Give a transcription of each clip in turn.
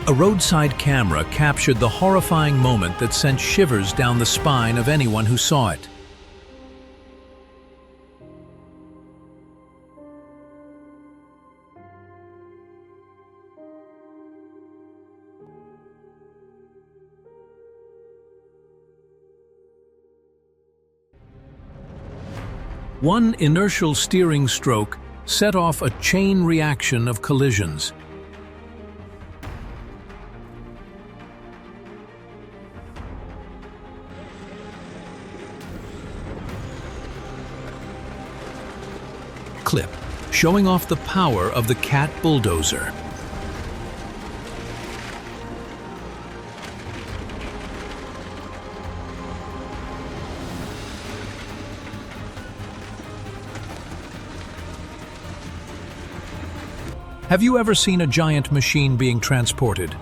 A roadside camera captured the horrifying moment that sent shivers down the spine of anyone who saw it. One inertial steering stroke set off a chain reaction of collisions. Clip, showing off the power of the Cat bulldozer. Have you ever seen a giant machine being transported?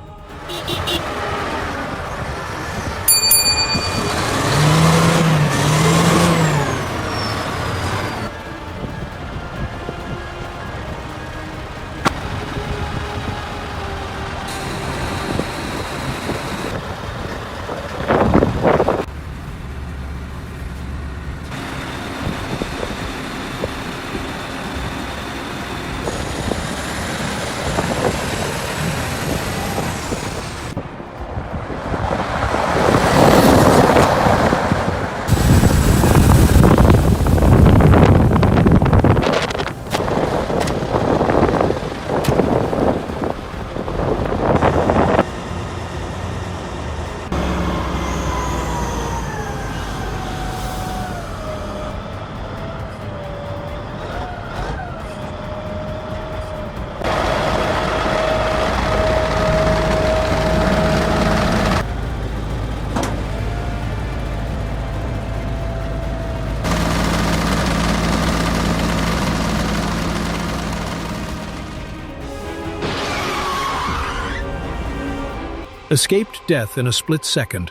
Escaped death in a split second,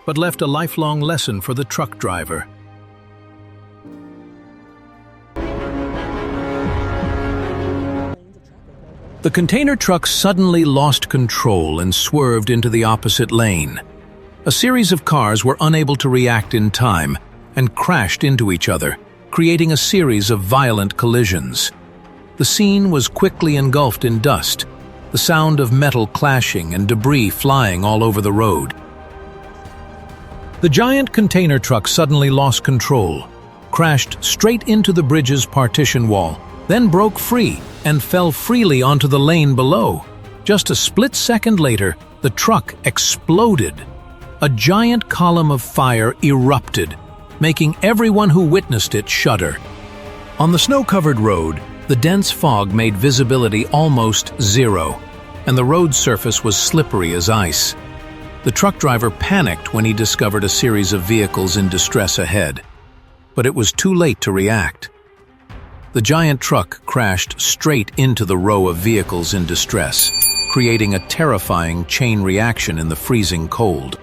but left a lifelong lesson for the truck driver. The container truck suddenly lost control and swerved into the opposite lane. A series of cars were unable to react in time and crashed into each other, creating a series of violent collisions. The scene was quickly engulfed in dust, the sound of metal clashing and debris flying all over the road. The giant container truck suddenly lost control, crashed straight into the bridge's partition wall, then broke free and fell freely onto the lane below. Just a split second later, the truck exploded. A giant column of fire erupted, making everyone who witnessed it shudder. On the snow-covered road, the dense fog made visibility almost zero, and the road surface was slippery as ice. The truck driver panicked when he discovered a series of vehicles in distress ahead, but it was too late to react. The giant truck crashed straight into the row of vehicles in distress, creating a terrifying chain reaction in the freezing cold.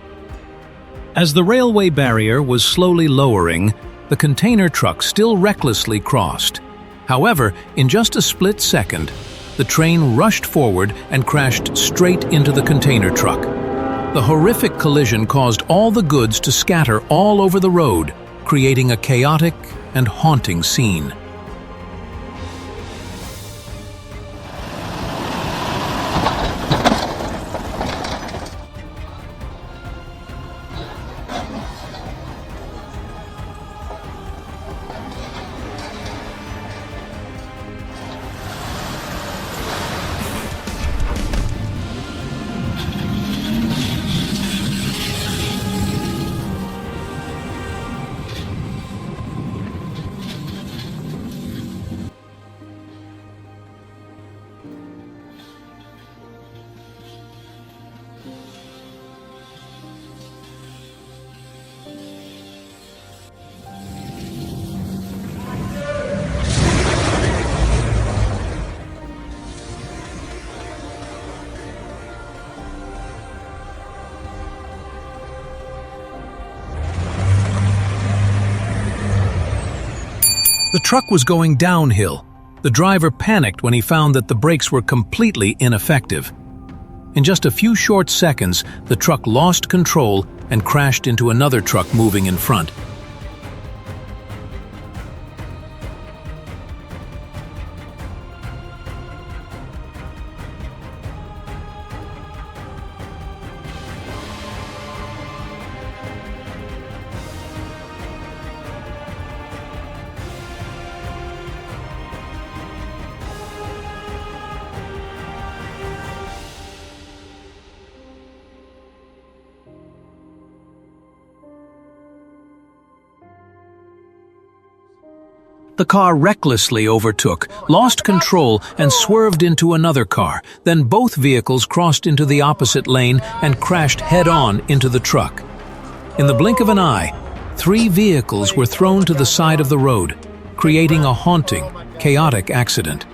As the railway barrier was slowly lowering, the container truck still recklessly crossed. However, in just a split second, the train rushed forward and crashed straight into the container truck. The horrific collision caused all the goods to scatter all over the road, creating a chaotic and haunting scene. The truck was going downhill. The driver panicked when he found that the brakes were completely ineffective. In just a few short seconds, the truck lost control and crashed into another truck moving in front. The car recklessly overtook, lost control, and swerved into another car. Then both vehicles crossed into the opposite lane and crashed head-on into the truck. In the blink of an eye, 3 vehicles were thrown to the side of the road, creating a haunting, chaotic accident.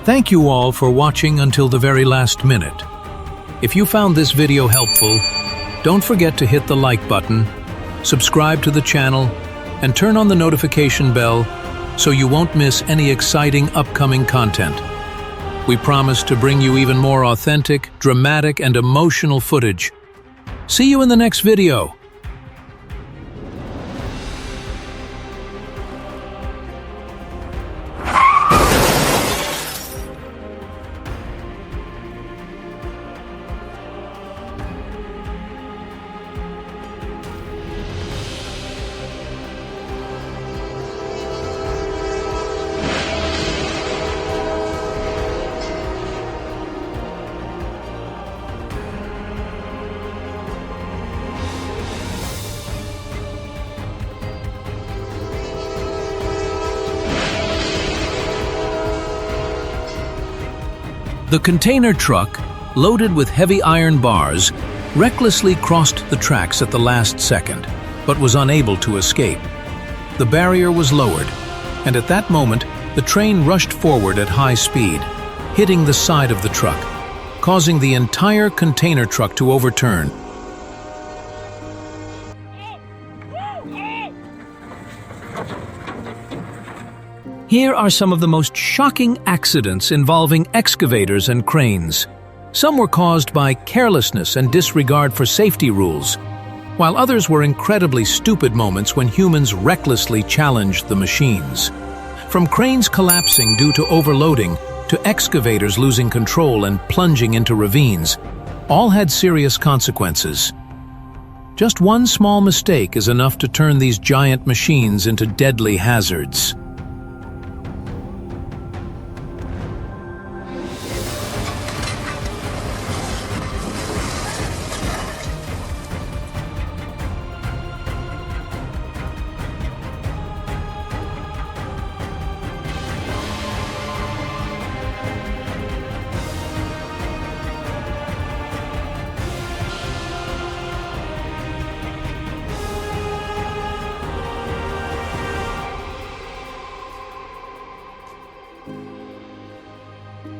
Thank you all for watching until the very last minute. If you found this video helpful, don't forget to hit the like button, subscribe to the channel, and turn on the notification bell so you won't miss any exciting upcoming content. We promise to bring you even more authentic, dramatic, and emotional footage. See you in the next video. The container truck, loaded with heavy iron bars, recklessly crossed the tracks at the last second, but was unable to escape. The barrier was lowered, and at that moment, the train rushed forward at high speed, hitting the side of the truck, causing the entire container truck to overturn. Here are some of the most shocking accidents involving excavators and cranes. Some were caused by carelessness and disregard for safety rules, while others were incredibly stupid moments when humans recklessly challenged the machines. From cranes collapsing due to overloading to excavators losing control and plunging into ravines, all had serious consequences. Just one small mistake is enough to turn these giant machines into deadly hazards.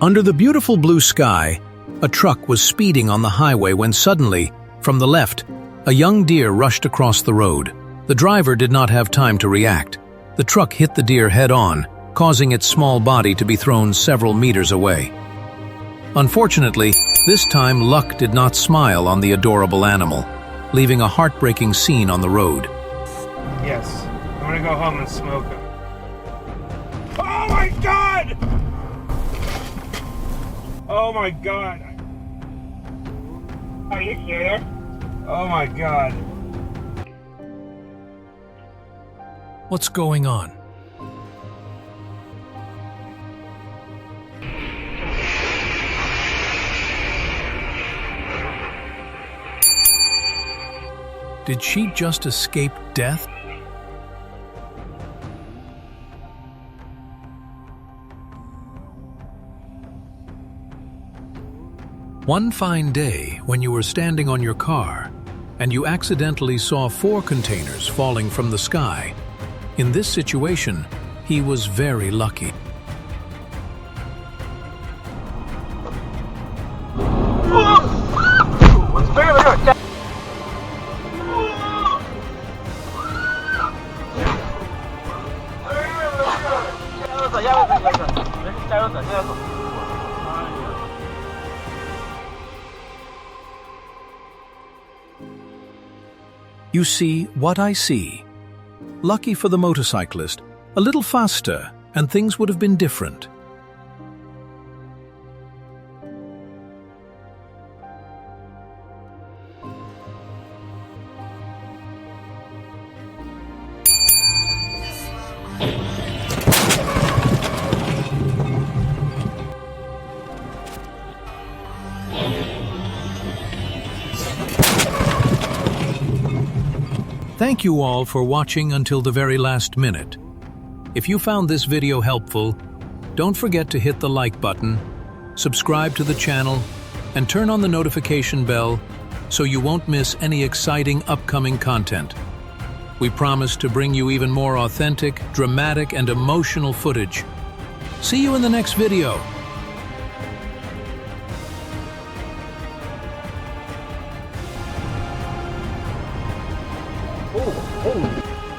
Under the beautiful blue sky, a truck was speeding on the highway when suddenly, from the left, a young deer rushed across the road. The driver did not have time to react. The truck hit the deer head-on, causing its small body to be thrown several meters away. Unfortunately, this time luck did not smile on the adorable animal, leaving a heartbreaking scene on the road. Yes, I'm gonna go home and smoke them. Oh my God! Oh my God! Are you here? Oh my God! What's going on? Did she just escape death? One fine day, when you were standing on your car, and you accidentally saw 4 containers falling from the sky. In this situation, he was very lucky. You see what I see. Lucky for the motorcyclist, a little faster, and things would have been different. Thank you all for watching until the very last minute. If you found this video helpful, don't forget to hit the like button, subscribe to the channel, and turn on the notification bell so you won't miss any exciting upcoming content. We promise to bring you even more authentic, dramatic, and emotional footage. See you in the next video. Holy.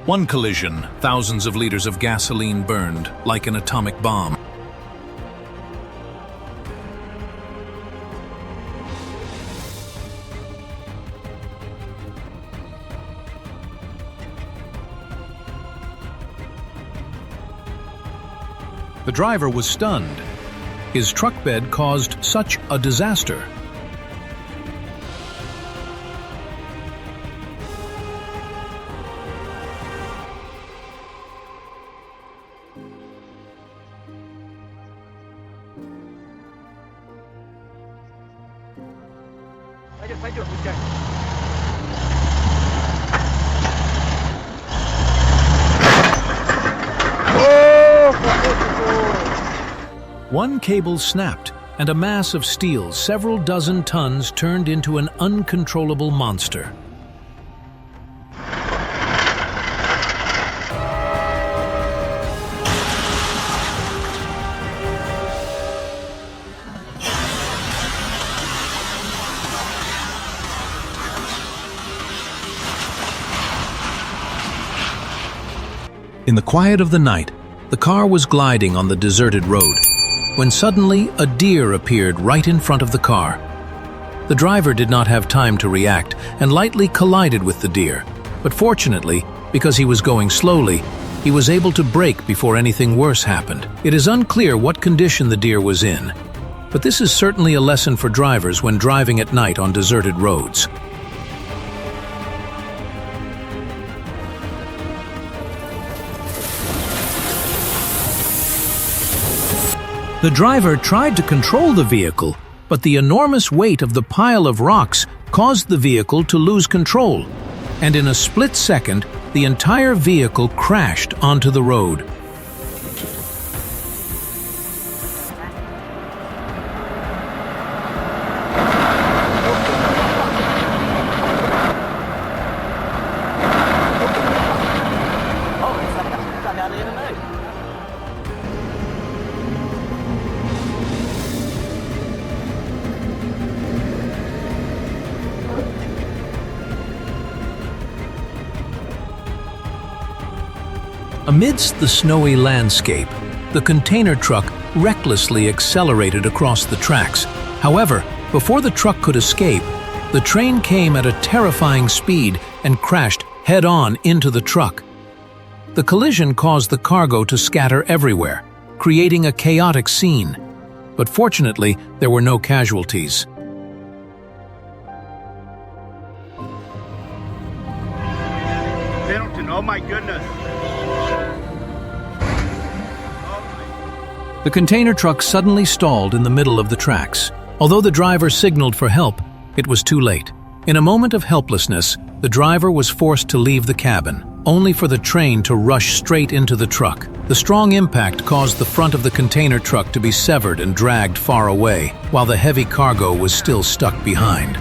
One collision, thousands of liters of gasoline burned, like an atomic bomb. The driver was stunned. His truck bed caused such a disaster. One cable snapped, and a mass of steel several dozen tons turned into an uncontrollable monster. In the quiet of the night, the car was gliding on the deserted road, when suddenly a deer appeared right in front of the car. The driver did not have time to react and lightly collided with the deer, but fortunately, because he was going slowly, he was able to brake before anything worse happened. It is unclear what condition the deer was in, but this is certainly a lesson for drivers when driving at night on deserted roads. The driver tried to control the vehicle, but the enormous weight of the pile of rocks caused the vehicle to lose control, and in a split second, the entire vehicle crashed onto the road. Amidst the snowy landscape, the container truck recklessly accelerated across the tracks. However, before the truck could escape, the train came at a terrifying speed and crashed head-on into the truck. The collision caused the cargo to scatter everywhere, creating a chaotic scene. But fortunately, there were no casualties. Pendleton, oh my goodness. The container truck suddenly stalled in the middle of the tracks. Although the driver signaled for help, it was too late. In a moment of helplessness, the driver was forced to leave the cabin, only for the train to rush straight into the truck. The strong impact caused the front of the container truck to be severed and dragged far away, while the heavy cargo was still stuck behind.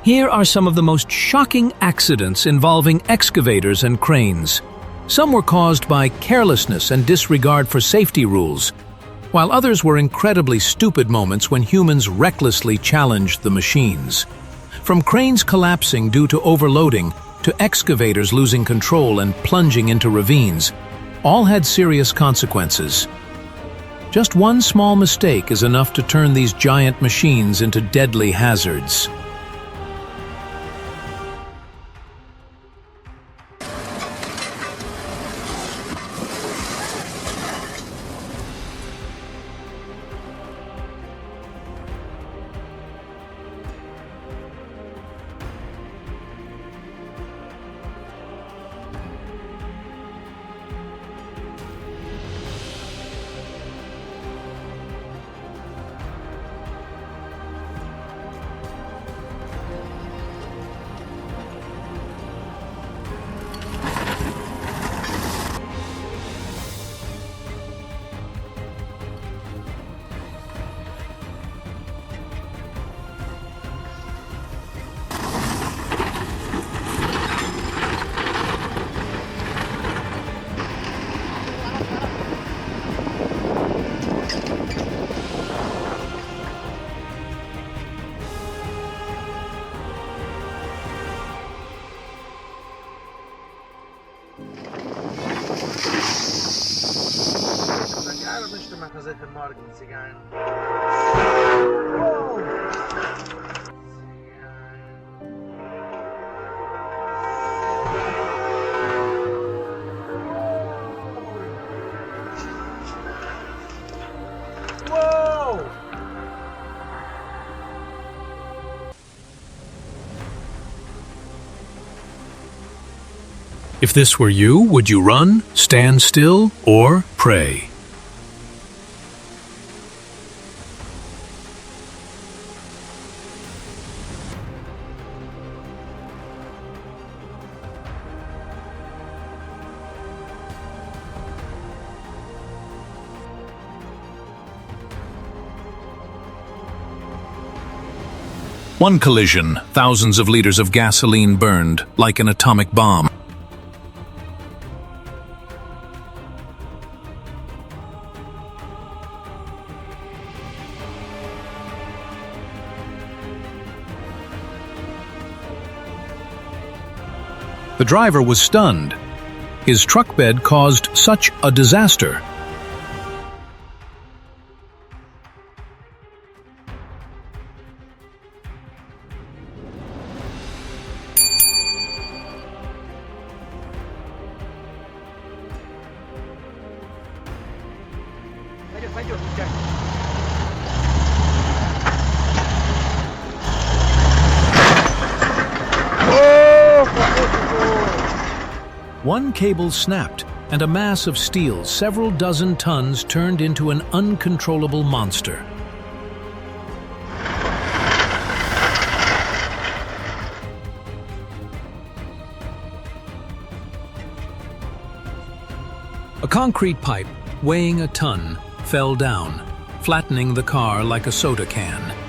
Here are some of the most shocking accidents involving excavators and cranes. Some were caused by carelessness and disregard for safety rules, while others were incredibly stupid moments when humans recklessly challenged the machines. From cranes collapsing due to overloading to excavators losing control and plunging into ravines, all had serious consequences. Just one small mistake is enough to turn these giant machines into deadly hazards. If this were you, would you run, stand still, or pray? One collision, thousands of liters of gasoline burned, like an atomic bomb. The driver was stunned. His truck bed caused such a disaster. One cable snapped, and a mass of steel several dozen tons turned into an uncontrollable monster. A concrete pipe, weighing a ton, fell down, flattening the car like a soda can.